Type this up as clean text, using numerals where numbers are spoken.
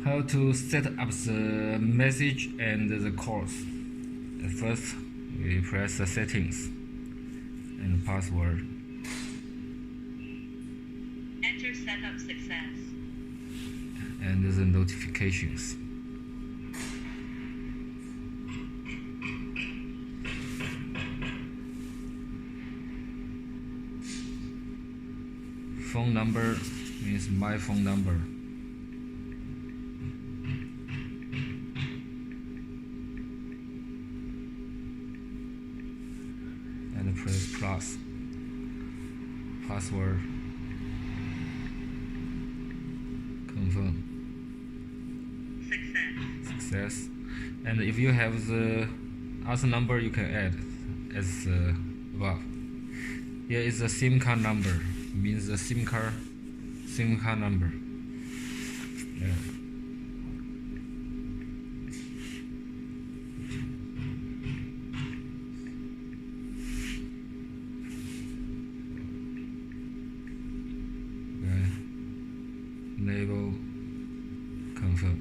How to set up the message and the calls. At first, we press the settings and password. Enter setup success. And the notifications. Phone number means my phone number. And press plus. Password. Confirm. Success. And if you have the other number, you can add as above. Here is the SIM card number. Means the SIM card number. Yeah. Okay. Enable. Confirm.